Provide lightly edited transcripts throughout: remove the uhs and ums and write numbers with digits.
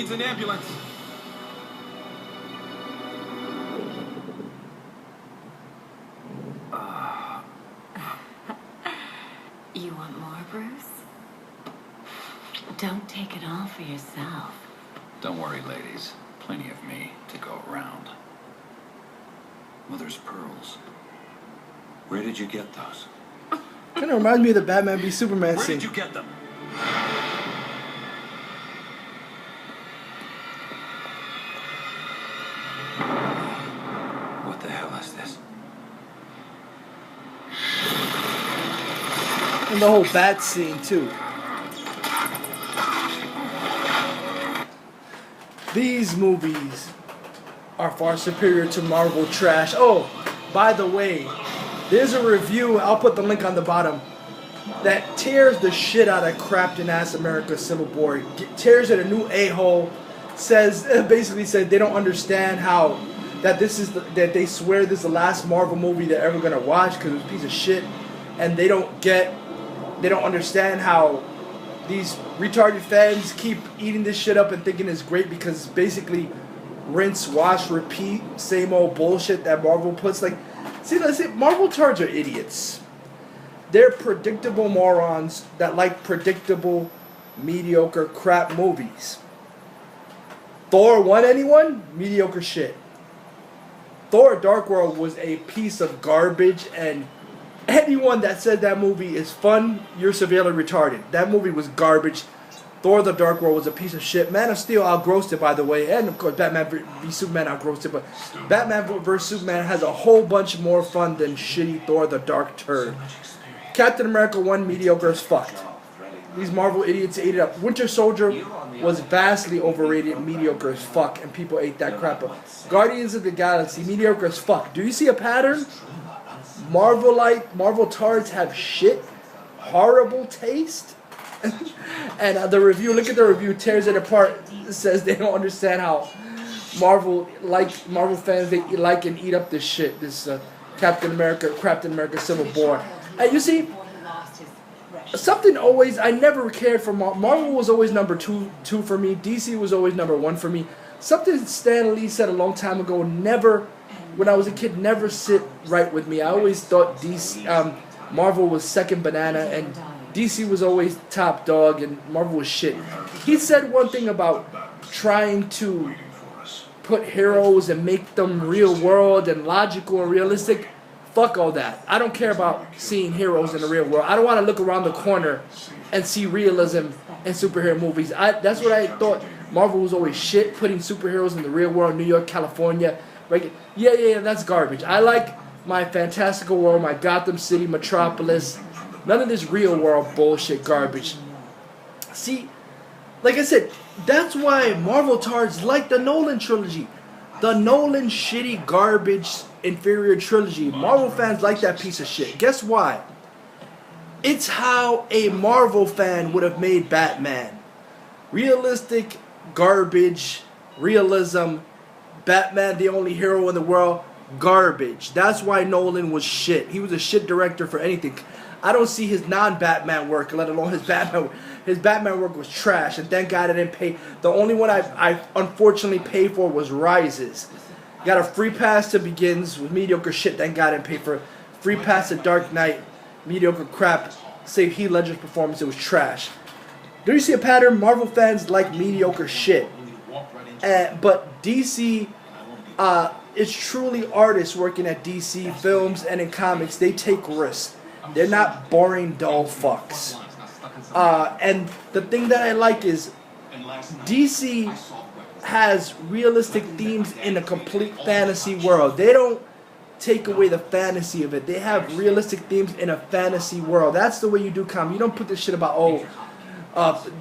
needs an ambulance. You want more, Bruce? Don't take it all for yourself. Don't worry, ladies. Plenty of me to go around. Mother's pearls. Where did you get those? Kind of reminds me of the Batman v Superman Where scene. did you get them? What the hell is this? And the whole bat scene too. These movies are far superior to Marvel trash. Oh, by the way, there's a review, I'll put the link on the bottom, that tears the shit out of Craptain ass America Civil War. Tears it a new a-hole. Basically said they don't understand how that that they swear this is the last Marvel movie they're ever gonna watch because it's a piece of shit, and they don't understand how these retarded fans keep eating this shit up and thinking it's great because it's basically rinse, wash, repeat, same old bullshit that Marvel puts. Like, see, Marvel tards are idiots. They're predictable morons that like predictable, mediocre crap movies. Thor 1, anyone? Mediocre shit. Thor Dark World was a piece of garbage, and anyone that said that movie is fun, you're severely retarded. That movie was garbage. Thor the Dark World was a piece of shit. Man of Steel outgrossed it, by the way. And, of course, Batman v Superman outgrossed it. But Batman v Superman has a whole bunch more fun than shitty Thor the Dark Turd. Captain America 1, mediocre as fucked. These Marvel idiots ate it up. Winter Soldier was vastly overrated, mediocre as fuck, and people ate that crap up. Guardians of the Galaxy, mediocre as fuck. Do you see a pattern? Marvel tards have shit, horrible taste. And the review, look at the review, tears it apart. It says they don't understand how Marvel fans, they like and eat up this shit. This Craptain America Civil War. And you see, something always, I never cared for Marvel was always number two for me. DC was always number 1 for me. Something Stan Lee said a long time ago, when I was a kid, never sit right with me. I always thought Marvel was second banana and DC was always top dog and Marvel was shit. He said one thing about trying to put heroes and make them real world and logical and realistic. Fuck all that. I don't care about seeing heroes in the real world. I don't want to look around the corner and see realism in superhero movies. That's what I thought. Marvel was always shit, putting superheroes in the real world, New York, California. Right? Yeah, that's garbage. I like my fantastical world, my Gotham City, Metropolis. None of this real world bullshit garbage. See, like I said, that's why Marvel tards like the Nolan trilogy. The Nolan shitty garbage inferior trilogy. Marvel fans like that piece of shit. Guess why? It's how a Marvel fan would have made Batman. Realistic garbage, realism, Batman the only hero in the world, garbage. That's why Nolan was shit. He was a shit director for anything. I don't see his non-Batman work, let alone his Batman work. His Batman work was trash, and thank God I didn't pay. The only one I unfortunately paid for was Rises. Got a free pass to Begins with mediocre shit, thank God I didn't pay for it. Free pass to Dark Knight, mediocre crap. Save Heath Ledger's performance, it was trash. Do you see a pattern? Marvel fans like mediocre shit. But DC, it's truly artists working at DC Films and in comics. They take risks. They're not boring, dull fucks. And the thing that I like is DC has realistic themes in a complete fantasy world. They don't take away the fantasy of it. They have realistic themes in a fantasy world. That's the way you do comedy. You don't put this shit about,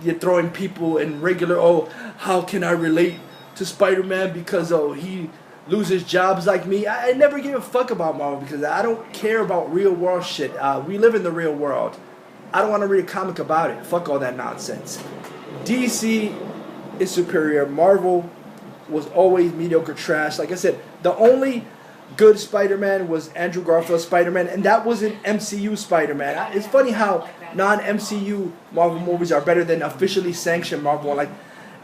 you're throwing people in regular, how can I relate to Spider-Man because, he loses jobs like me. I never gave a fuck about Marvel because I don't care about real world shit. We live in the real world. I don't want to read a comic about it. Fuck all that nonsense. DC is superior. Marvel was always mediocre trash. Like I said, the only good Spider-Man was Andrew Garfield's Spider-Man, and that was an MCU Spider-Man. It's funny how non-MCU Marvel movies are better than officially sanctioned Marvel. Like,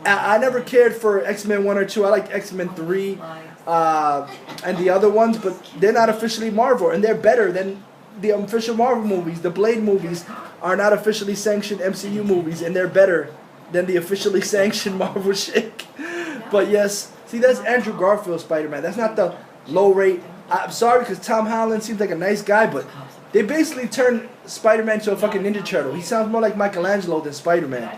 I never cared for X-Men 1 or 2. I like X-Men 3 and the other ones, but they're not officially Marvel, and they're better than the official Marvel movies. The Blade movies are not officially sanctioned MCU movies, and they're better than the officially sanctioned Marvel shit. But yes, see, that's Andrew Garfield's Spider-Man. That's not the low rate. I'm sorry, because Tom Holland seems like a nice guy, but they basically turned Spider-Man to a fucking Ninja Turtle. He sounds more like Michelangelo than Spider-Man.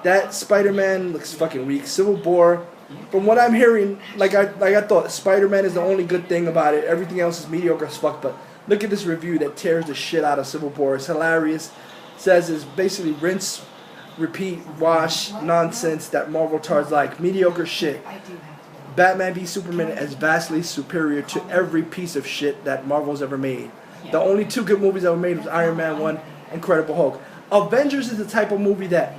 That Spider-Man looks fucking weak. Civil War, from what I'm hearing, like I thought, Spider-Man is the only good thing about it. Everything else is mediocre as fuck. But look at this review that tears the shit out of Civil War. It's hilarious. Says it's basically rinse, repeat, wash nonsense that Marvel tards like. Mediocre shit. Batman v Superman is vastly superior to every piece of shit that Marvel's ever made. The only two good movies ever made was Iron Man 1 and Incredible Hulk. Avengers is the type of movie that,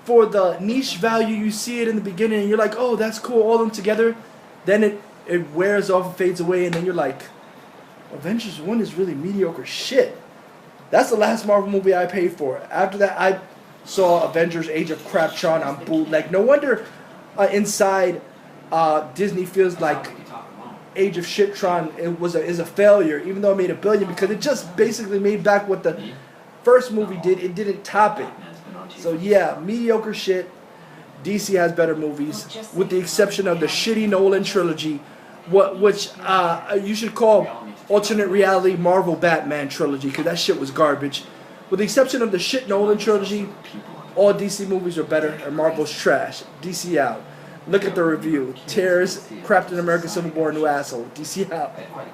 for the niche value, you see it in the beginning and you're like, oh, that's cool, all of them together. Then it wears off and fades away, and then you're like, Avengers 1 is really mediocre shit. That's the last Marvel movie I paid for. After that, I saw Avengers Age of Craptain on bootleg. No wonder inside Disney feels like Age of Shittron is a failure, even though it made $1 billion, because it just basically made back what the first movie did. It didn't top it. So yeah, mediocre shit. DC has better movies, with the exception of the shitty Nolan trilogy, which you should call alternate reality Marvel Batman trilogy, because that shit was garbage. With the exception of the shit Nolan trilogy, all DC movies are better, and Marvel's trash. DC out. Look at the review. Tears, Craptain America Civil War, new asshole. DC out.